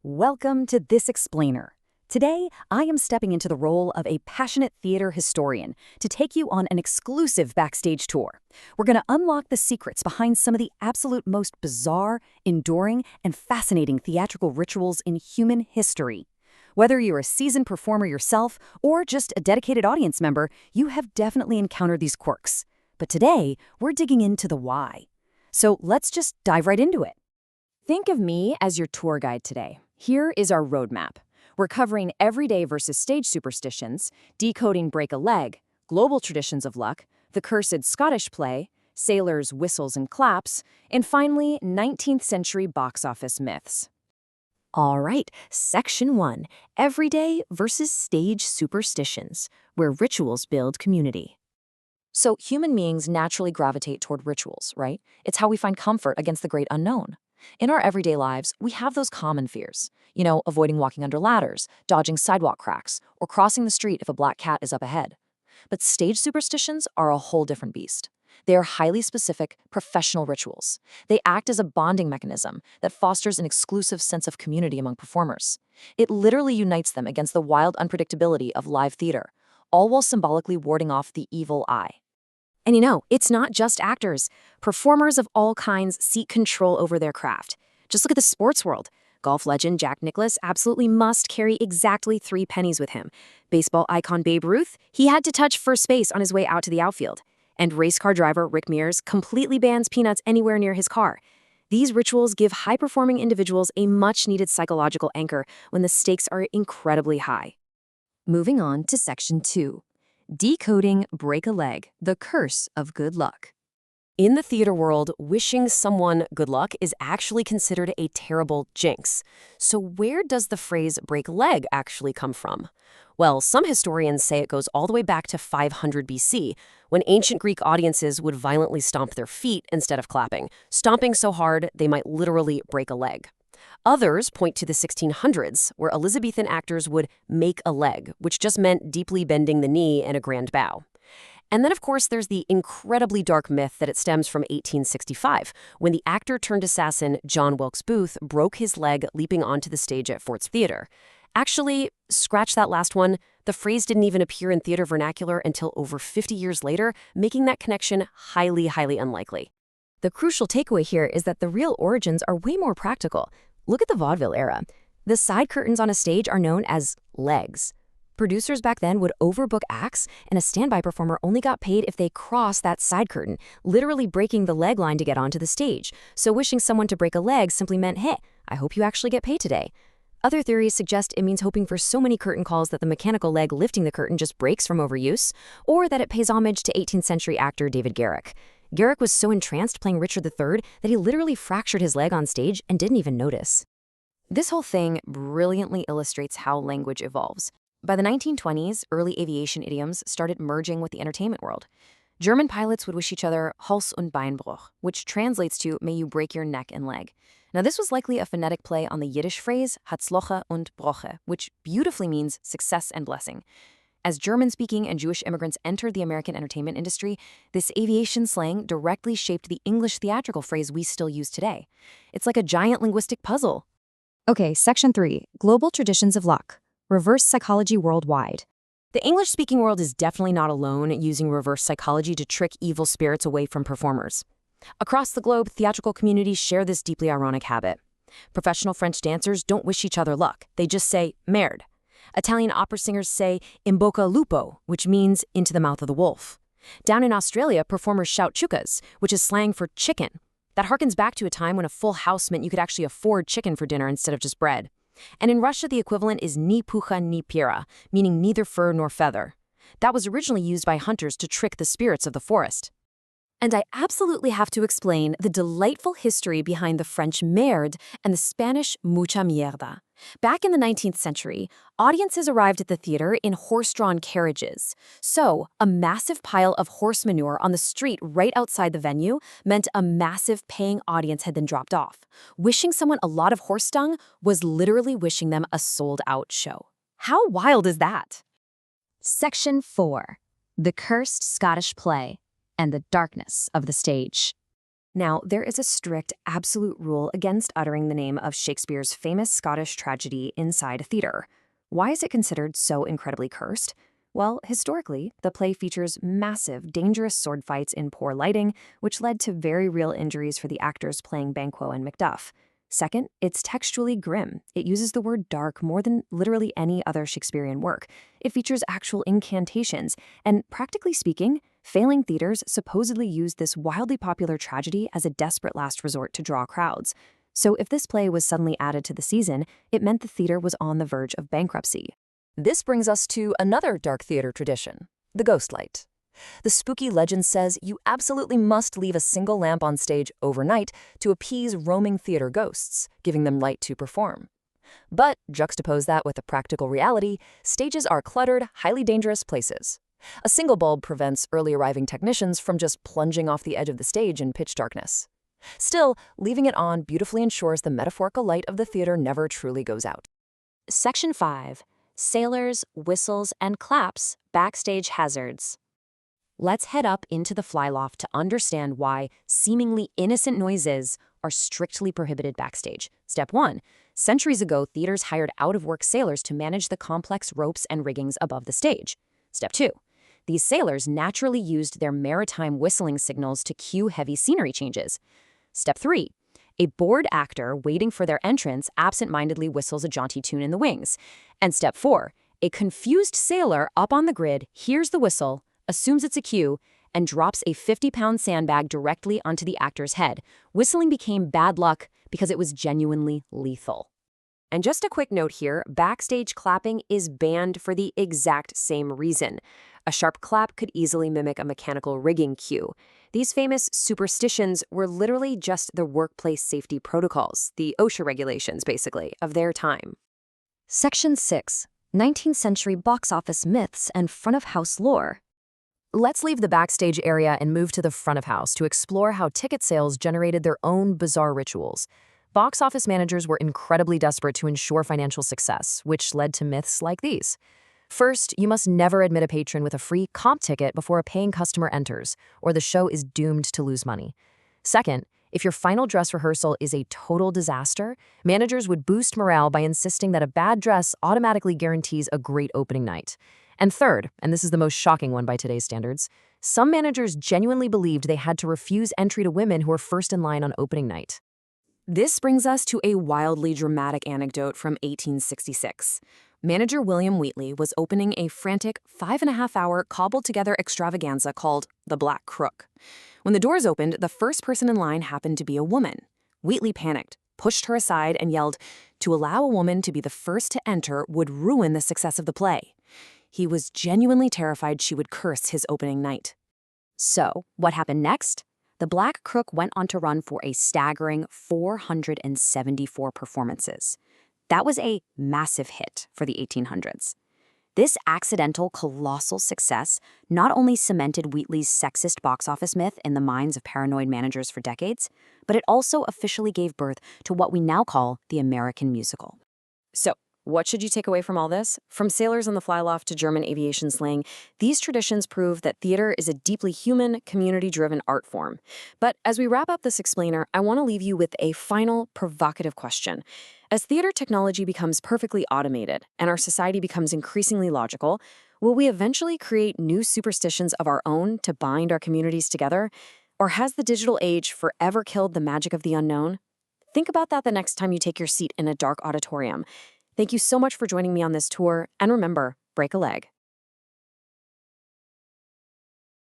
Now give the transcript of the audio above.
Welcome to This Explainer. Today, I am stepping into the role of a passionate theater historian to take you on an exclusive backstage tour. We're going to unlock the secrets behind some of the absolute most bizarre, enduring, and fascinating theatrical rituals in human history. Whether you're a seasoned performer yourself or just a dedicated audience member, you have definitely encountered these quirks. But today, we're digging into the why. So let's just dive right into it. Think of me as your tour guide today. Here is our roadmap. We're covering everyday versus stage superstitions, decoding break a leg, global traditions of luck, the cursed Scottish play, sailors' whistles and claps, and finally, 19th century box office myths. All right, Section 1, Everyday versus Stage Superstitions, where rituals build community. So human beings naturally gravitate toward rituals, right? It's how we find comfort against the great unknown. In our everyday lives, we have those common fears. Avoiding walking under ladders, dodging sidewalk cracks, or crossing the street if a black cat is up ahead. But stage superstitions are a whole different beast. They are highly specific, professional rituals. They act as a bonding mechanism that fosters an exclusive sense of community among performers. It literally unites them against the wild unpredictability of live theater, all while symbolically warding off the evil eye. And it's not just actors. Performers of all kinds seek control over their craft. Just look at the sports world. Golf legend Jack Nicklaus absolutely must carry exactly 3 pennies with him. Baseball icon Babe Ruth, he had to touch first base on his way out to the outfield. And race car driver Rick Mears completely bans peanuts anywhere near his car. These rituals give high-performing individuals a much-needed psychological anchor when the stakes are incredibly high. Moving on to Section 2. Decoding break a leg, the curse of good luck. In the theater world, wishing someone good luck is actually considered a terrible jinx. So where does the phrase break a leg actually come from? Well, some historians say it goes all the way back to 500 BC, when ancient Greek audiences would violently stomp their feet instead of clapping, stomping so hard they might literally break a leg. Others point to the 1600s, where Elizabethan actors would make a leg, which just meant deeply bending the knee in a grand bow. And then, of course, there's the incredibly dark myth that it stems from 1865, when the actor-turned-assassin John Wilkes Booth broke his leg leaping onto the stage at Ford's Theater. Actually, scratch that last one, the phrase didn't even appear in theater vernacular until over 50 years later, making that connection highly, highly unlikely. The crucial takeaway here is that the real origins are way more practical. Look at the vaudeville era. The side curtains on a stage are known as legs. Producers back then would overbook acts, and a standby performer only got paid if they crossed that side curtain, literally breaking the leg line to get onto the stage. So wishing someone to break a leg simply meant, hey, I hope you actually get paid today. Other theories suggest it means hoping for so many curtain calls that the mechanical leg lifting the curtain just breaks from overuse, or that it pays homage to 18th century actor David Garrick. Garrick was so entranced playing Richard III that he literally fractured his leg on stage and didn't even notice. This whole thing brilliantly illustrates how language evolves. By the 1920s, early aviation idioms started merging with the entertainment world. German pilots would wish each other Hals- und Beinbruch, which translates to may you break your neck and leg. Now, this was likely a phonetic play on the Yiddish phrase Hatzloche und Broche, which beautifully means success and blessing. As German-speaking and Jewish immigrants entered the American entertainment industry, this aviation slang directly shaped the English theatrical phrase we still use today. It's like a giant linguistic puzzle. Okay, Section 3, Global Traditions of Luck. Reverse psychology worldwide. The English-speaking world is definitely not alone using reverse psychology to trick evil spirits away from performers. Across the globe, theatrical communities share this deeply ironic habit. Professional French dancers don't wish each other luck. They just say, merde. Italian opera singers say, in bocca al lupo, which means into the mouth of the wolf. Down in Australia, performers shout chukas, which is slang for chicken. That harkens back to a time when a full house meant you could actually afford chicken for dinner instead of just bread. And in Russia, the equivalent is ni pucha ni pira, meaning neither fur nor feather. That was originally used by hunters to trick the spirits of the forest. And I absolutely have to explain the delightful history behind the French merde and the Spanish mucha mierda. Back in the 19th century, audiences arrived at the theater in horse-drawn carriages. So, a massive pile of horse manure on the street right outside the venue meant a massive paying audience had been dropped off. Wishing someone a lot of horse dung was literally wishing them a sold-out show. How wild is that? Section 4. The Cursed Scottish Play and the Darkness of the Stage. Now, there is a strict, absolute rule against uttering the name of Shakespeare's famous Scottish tragedy inside a theater. Why is it considered so incredibly cursed? Well, historically, the play features massive, dangerous sword fights in poor lighting, which led to very real injuries for the actors playing Banquo and Macduff. Second, it's textually grim. It uses the word dark more than literally any other Shakespearean work. It features actual incantations, and practically speaking, failing theaters supposedly used this wildly popular tragedy as a desperate last resort to draw crowds. So if this play was suddenly added to the season, it meant the theater was on the verge of bankruptcy. This brings us to another dark theater tradition, the ghost light. The spooky legend says you absolutely must leave a single lamp on stage overnight to appease roaming theater ghosts, giving them light to perform. But juxtapose that with a practical reality, stages are cluttered, highly dangerous places. A single bulb prevents early arriving technicians from just plunging off the edge of the stage in pitch darkness. Still, leaving it on beautifully ensures the metaphorical light of the theater never truly goes out. Section 5. Sailors, Whistles, and Claps, Backstage Hazards. Let's head up into the flyloft to understand why seemingly innocent noises are strictly prohibited backstage. Step 1. Centuries ago, theaters hired out-of-work sailors to manage the complex ropes and riggings above the stage. Step 2. These sailors naturally used their maritime whistling signals to cue heavy scenery changes. Step 3. A bored actor waiting for their entrance absent-mindedly whistles a jaunty tune in the wings. And step 4. A confused sailor up on the grid hears the whistle, assumes it's a cue, and drops a 50-pound sandbag directly onto the actor's head. Whistling became bad luck because it was genuinely lethal. And just a quick note here, backstage clapping is banned for the exact same reason. A sharp clap could easily mimic a mechanical rigging cue. These famous superstitions were literally just the workplace safety protocols, the OSHA regulations, basically, of their time. Section 6. 19th Century Box Office Myths and Front-of-House Lore. Let's leave the backstage area and move to the front of house to explore how ticket sales generated their own bizarre rituals. Box office managers were incredibly desperate to ensure financial success, which led to myths like these. First, you must never admit a patron with a free comp ticket before a paying customer enters, or the show is doomed to lose money. Second, if your final dress rehearsal is a total disaster, managers would boost morale by insisting that a bad dress automatically guarantees a great opening night. And third, and this is the most shocking one by today's standards, some managers genuinely believed they had to refuse entry to women who were first in line on opening night. This brings us to a wildly dramatic anecdote from 1866. Manager William Wheatley was opening a frantic 5.5-hour cobbled-together extravaganza called The Black Crook. When the doors opened, the first person in line happened to be a woman. Wheatley panicked, pushed her aside, and yelled, "To allow a woman to be the first to enter would ruin the success of the play." He was genuinely terrified she would curse his opening night. So, what happened next? The Black Crook went on to run for a staggering 474 performances. That was a massive hit for the 1800s. This accidental, colossal success not only cemented Wheatley's sexist box office myth in the minds of paranoid managers for decades, but it also officially gave birth to what we now call the American musical. So, what should you take away from all this? From sailors on the flyloft to German aviation slang, these traditions prove that theater is a deeply human, community-driven art form. But as we wrap up this explainer, I want to leave you with a final, provocative question. As theater technology becomes perfectly automated and our society becomes increasingly logical, will we eventually create new superstitions of our own to bind our communities together? Or has the digital age forever killed the magic of the unknown? Think about that the next time you take your seat in a dark auditorium. Thank you so much for joining me on this tour, and remember, break a leg.